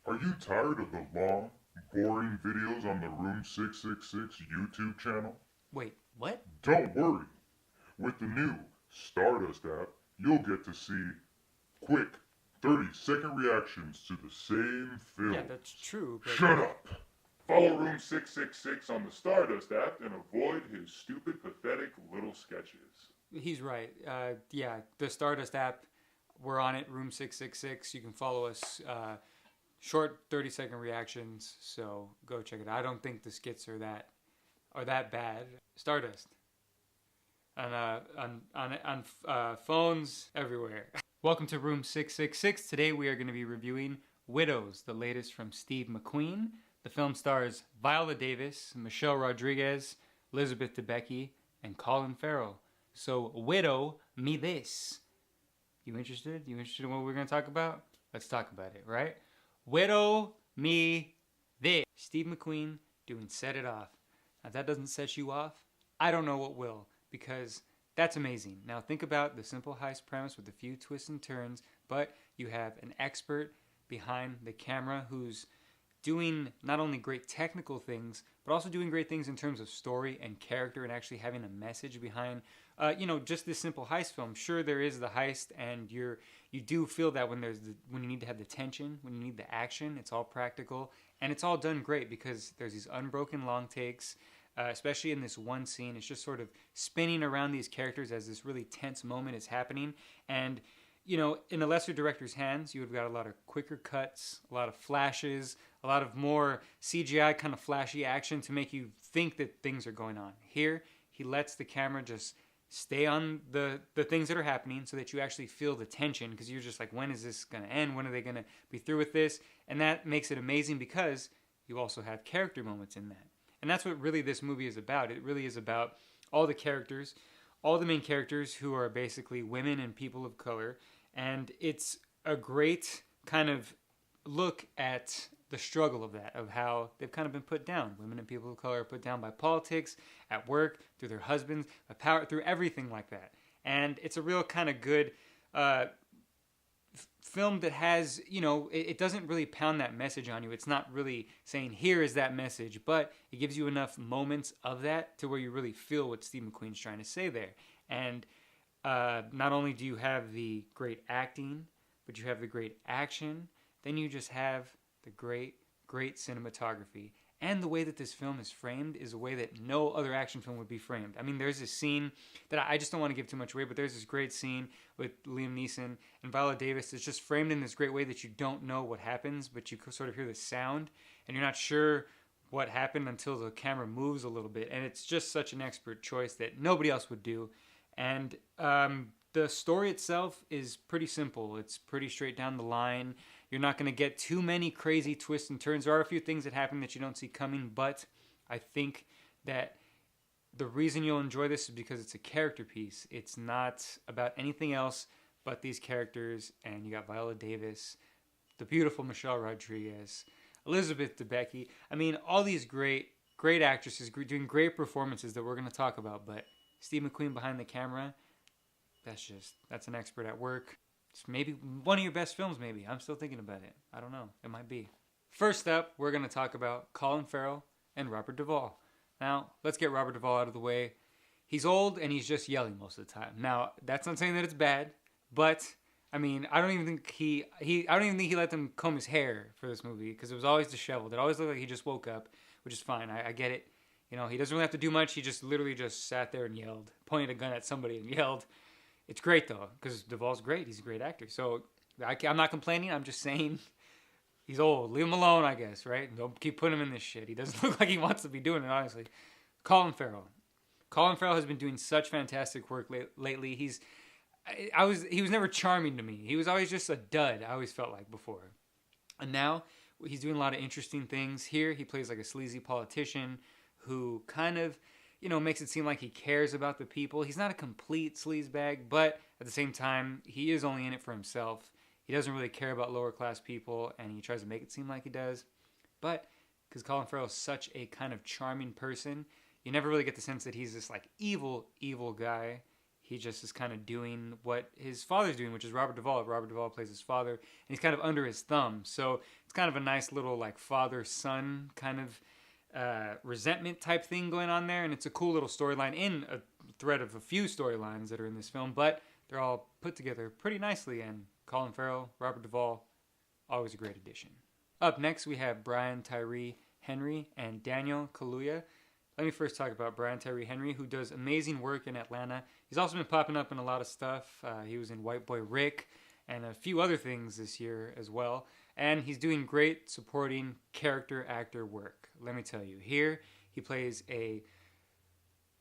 Are you tired of the long, boring videos on the Room 666 YouTube channel? Wait, what? Don't worry. With the new Stardust app, you'll get to see quick 30-second reactions to the same Yeah, that's films. true, but Shut up! Follow Room 666 on the Stardust app and avoid his stupid, pathetic little sketches. he's right. Yeah, the Stardust app, we're on it, Room 666. You can follow us. Short 30-second reactions, so go check it out. I don't think the skits are that bad. Stardust on phones everywhere. Welcome to Room 666. Today we are going to be reviewing Widows, the latest from Steve Mcqueen. The film stars Viola Davis, Michelle Rodriguez, Elizabeth Debicki, and Colin Farrell. So, Widow me this. You interested? You interested in what we're going to talk about? Let's talk about it, right? Widow me this. Steve Mcqueen doing Set It Off. Now, if that doesn't set you off, I don't know what will, because that's amazing. Now, think about the simple heist premise with a few twists and turns, but you have an expert behind the camera who's doing not only great technical things, but also doing great things in terms of story and character and actually having a message behind, just this simple heist film. Sure, there is the heist, and you do feel that when when you need to have the tension, when you need the action, it's all practical, and it's all done great because there's these unbroken long takes. Especially in this one scene, it's just sort of spinning around these characters as this really tense moment is happening. And in a lesser director's hands, you would have got a lot of quicker cuts, a lot of flashes, a lot of more CGI kind of flashy action to make you think that things are going on. Here, he lets the camera just stay on the things that are happening so that you actually feel the tension, because you're just like, when is this going to end? When are they going to be through with this? And that makes it amazing because you also have character moments in that. And that's what really this movie is about. It really is about all the characters, all the main characters who are basically women and people of color. And it's a great kind of look at the struggle of that, of how they've kind of been put down. Women and people of color are put down by politics, at work, through their husbands, by power, through everything like that. And it's a real kind of good film that has, it doesn't really pound that message on you. It's not really saying, here is that message, but it gives you enough moments of that to where you really feel what Steve McQueen's trying to say there. And not only do you have the great acting, but you have the great action, then you just have the great, great cinematography. And the way that this film is framed is a way that no other action film would be framed. I mean, there's this scene that I just don't want to give too much away, but there's this great scene with Liam Neeson and Viola Davis. It's just framed in this great way that you don't know what happens, but you sort of hear the sound, and you're not sure what happened until the camera moves a little bit. And it's just such an expert choice that nobody else would do. And the story itself is pretty simple. It's pretty straight down the line. You're not going to get too many crazy twists and turns. There are a few things that happen that you don't see coming, but I think that the reason you'll enjoy this is because it's a character piece. It's not about anything else but these characters, and you got Viola Davis, the beautiful Michelle Rodriguez, Elizabeth Debicki. I mean, all these great actresses doing great performances that we're going to talk about, but Steve McQueen behind the camera, that's an expert at work. It's maybe one of your best films, maybe. I'm still thinking about it. I don't know. It might be. First up, we're going to talk about Colin Farrell and Robert Duvall. Now, let's get Robert Duvall out of the way. He's old and he's just yelling most of the time. Now, that's not saying that it's bad, but I mean, I don't even think he let them comb his hair for this movie, because it was always disheveled. It always looked like he just woke up, which is fine. I get it. He doesn't really have to do much. He just literally just sat there and yelled, pointed a gun at somebody and yelled. It's great, though, because Duvall's great. He's a great actor. So I'm not complaining. I'm just saying he's old. Leave him alone, I guess, right? Don't keep putting him in this shit. He doesn't look like he wants to be doing it, honestly. Colin Farrell. Colin Farrell has been doing such fantastic work lately. He was never charming to me. He was always just a dud, I always felt like before. And now he's doing a lot of interesting things. Here he plays like a sleazy politician who kind of makes it seem like he cares about the people. He's not a complete sleazebag, but at the same time, he is only in it for himself. He doesn't really care about lower class people, and he tries to make it seem like he does. But because Colin Farrell is such a kind of charming person, you never really get the sense that he's this like evil guy. he just is kind of doing what his father's doing, which is Robert Duvall. Robert Duvall plays his father, and he's kind of under his thumb. So it's kind of a nice little like father-son kind of resentment type thing going on there, and it's a cool little storyline in a thread of a few storylines that are in this film, but they're all put together pretty nicely, and Colin Farrell, Robert Duvall, always a great addition. Up next, we have Brian Tyree Henry and Daniel Kaluuya. Let me first talk about Brian Tyree Henry, who does amazing work in Atlanta. He's also been popping up in a lot of stuff. He was in White Boy Rick and a few other things this year as well. And he's doing great supporting character actor work. Let me tell you, here he plays a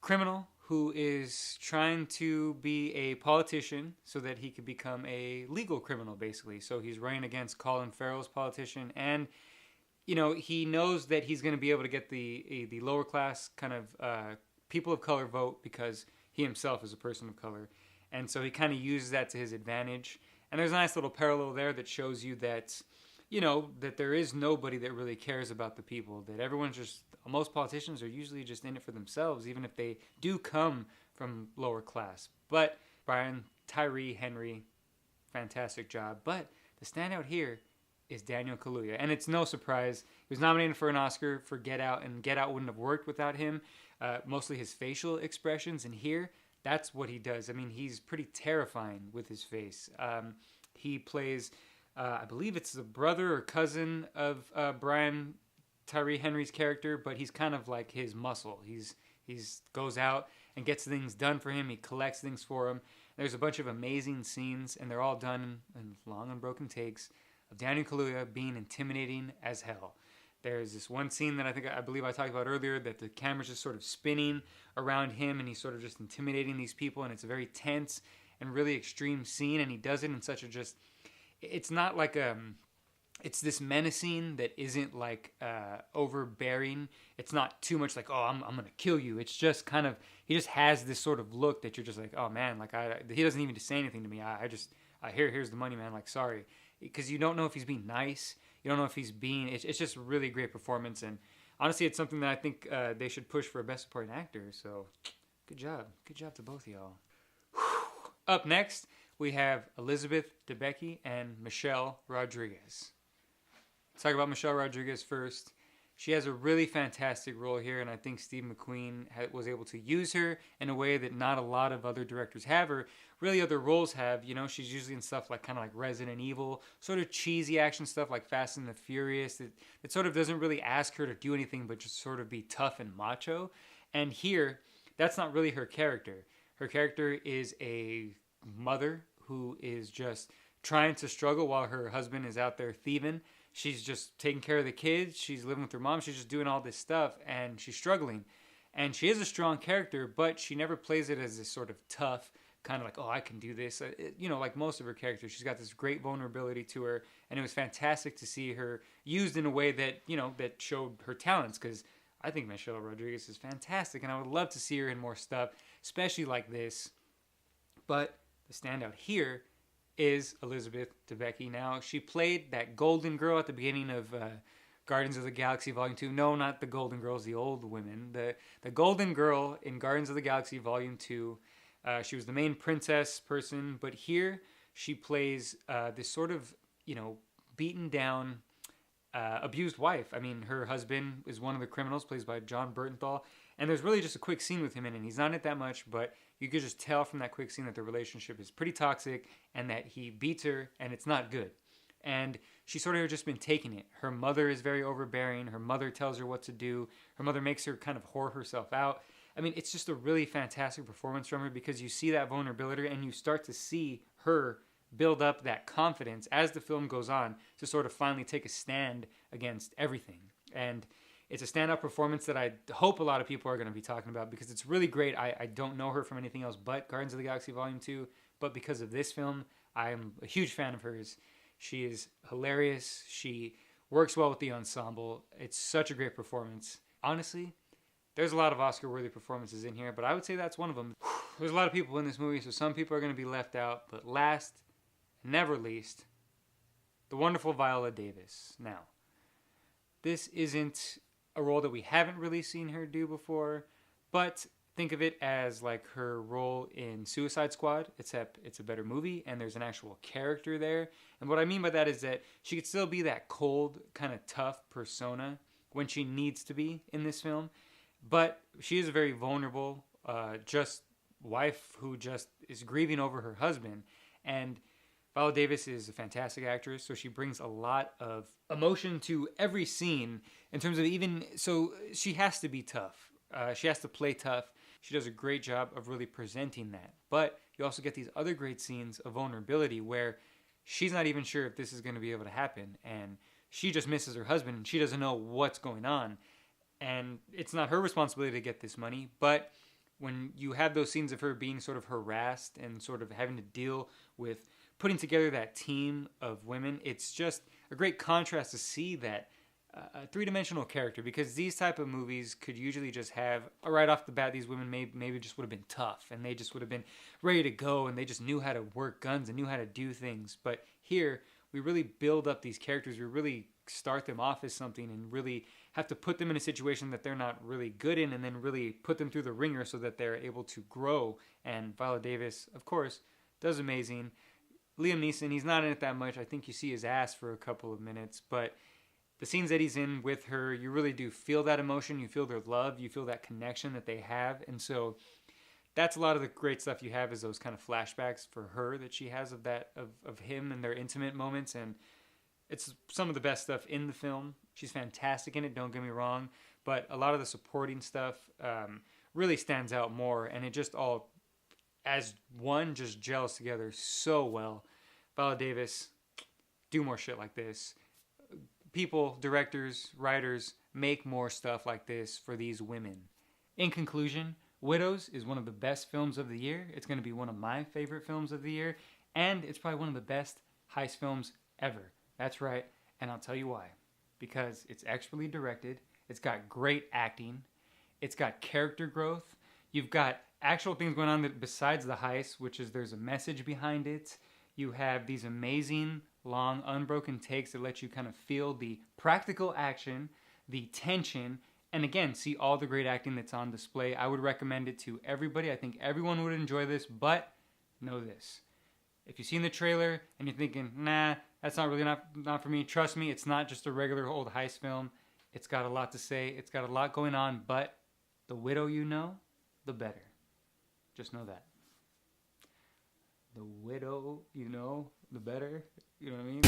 criminal who is trying to be a politician so that he could become a legal criminal, basically. So he's running against Colin Farrell's politician, and he knows that he's going to be able to get the lower class kind of people of color vote because he himself is a person of color. And so he kind of uses that to his advantage. And there's a nice little parallel there that shows you that, that there is nobody that really cares about the people, that everyone's just, most politicians are usually just in it for themselves, even if they do come from lower class. But Brian Tyree Henry, fantastic job. But the standout here is Daniel Kaluuya. And it's no surprise. He was nominated for an Oscar for Get Out, and Get Out wouldn't have worked without him. Mostly his facial expressions. And here, that's what he does. I mean, he's pretty terrifying with his face. He plays, I believe it's the brother or cousin of Brian Tyree Henry's character, but he's kind of like his muscle. He's goes out and gets things done for him. He collects things for him. There's a bunch of amazing scenes, and they're all done in long, unbroken takes of Daniel Kaluuya being intimidating as hell. There's this one scene that I believe I talked about earlier, that the camera's just sort of spinning around him, and he's sort of just intimidating these people, and it's a very tense and really extreme scene, and he does it in such a just... It's not like it's this menacing that isn't like overbearing. It's not too much like, oh, I'm gonna kill you. It's just kind of, he just has this sort of look that you're just like, oh man, like he doesn't even say anything to me. Here's the money, man. Like, sorry, because you don't know if he's being nice. You don't know if he's being. It's just a really great performance, and honestly, it's something that I think they should push for a Best Supporting Actor. So, good job to both of y'all. Up next, we have Elizabeth Debicki and Michelle Rodriguez. Let's talk about Michelle Rodriguez first. She has a really fantastic role here, and I think Steve McQueen was able to use her in a way that not a lot of other directors have, or really other roles have. She's usually in stuff like kind of like Resident Evil, sort of cheesy action stuff like Fast and the Furious. It sort of doesn't really ask her to do anything but just sort of be tough and macho. And here, that's not really her character. Her character is a mother who is just trying to struggle while her husband is out there thieving. She's just taking care of the kids. She's living with her mom. She's just doing all this stuff, and she's struggling. And she is a strong character, but she never plays it as this sort of tough, kind of like, oh, I can do this. Like most of her characters, she's got this great vulnerability to her, and it was fantastic to see her used in a way that, that showed her talents, because I think Michelle Rodriguez is fantastic, and I would love to see her in more stuff, especially like this. But the standout here is Elizabeth Debicki. Now, she played that golden girl at the beginning of Guardians of the Galaxy Volume 2. No, not the golden girls, the old women. The golden girl in Guardians of the Galaxy Volume 2. She was the main princess person, but here she plays this sort of, beaten down, abused wife. I mean, her husband is one of the criminals, plays by John Bernthal, and there's really just a quick scene with him in it. He's not in it that much, but you could just tell from that quick scene that the relationship is pretty toxic and that he beats her, and it's not good. And she's sort of just been taking it. Her mother is very overbearing. Her mother tells her what to do. Her mother makes her kind of whore herself out. I mean, it's just a really fantastic performance from her, because you see that vulnerability and you start to see her build up that confidence as the film goes on to sort of finally take a stand against everything. And it's a standout performance that I hope a lot of people are going to be talking about, because it's really great. I don't know her from anything else but Guardians of the Galaxy Volume 2, but because of this film, I'm a huge fan of hers. She is hilarious. She works well with the ensemble. It's such a great performance. Honestly, there's a lot of Oscar-worthy performances in here, but I would say that's one of them. There's a lot of people in this movie, so some people are going to be left out, but last, never least, the wonderful Viola Davis. Now, this isn't a role that we haven't really seen her do before, but think of it as like her role in Suicide Squad, except it's a better movie and there's an actual character there. And what I mean by that is that she could still be that cold, kind of tough persona when she needs to be in this film, but she is a very vulnerable, just wife who just is grieving over her husband. And Viola Davis is a fantastic actress, so she brings a lot of emotion to every scene in terms of so she has to be tough. She has to play tough. She does a great job of really presenting that. But you also get these other great scenes of vulnerability where she's not even sure if this is going to be able to happen. And she just misses her husband and she doesn't know what's going on. And it's not her responsibility to get this money. But when you have those scenes of her being sort of harassed and sort of having to deal with putting together that team of women, it's just a great contrast to see that a three-dimensional character, because these type of movies could usually just have right off the bat these women maybe just would have been tough and they just would have been ready to go and they just knew how to work guns and knew how to do things. But here we really build up these characters, we really start them off as something and really have to put them in a situation that they're not really good in and then really put them through the ringer so that they're able to grow. And Viola Davis, of course, does amazing. Liam Neeson, he's not in it that much. I think you see his ass for a couple of minutes, but the scenes that he's in with her, you really do feel that emotion. You feel their love. You feel that connection that they have. And so that's a lot of the great stuff you have, is those kind of flashbacks for her that she has of him and their intimate moments. And it's some of the best stuff in the film. She's fantastic in it, don't get me wrong. But a lot of the supporting stuff really stands out more. And it just all, as one, just gels together so well. Viola Davis, do more shit like this. People, directors, writers, make more stuff like this for these women. In conclusion, Widows is one of the best films of the year. It's going to be one of my favorite films of the year. And it's probably one of the best heist films ever. That's right. And I'll tell you why. Because it's expertly directed. It's got great acting. It's got character growth. You've got actual things going on besides the heist, which is there's a message behind it. You have these amazing, long, unbroken takes that let you kind of feel the practical action, the tension, and again, see all the great acting that's on display. I would recommend it to everybody. I think everyone would enjoy this, but know this. If you've seen the trailer and you're thinking, nah, that's not really not for me, trust me, it's not just a regular old heist film. It's got a lot to say. It's got a lot going on, but the widow you know, the better. Just know that. The widow, you know, the better. You know what I mean?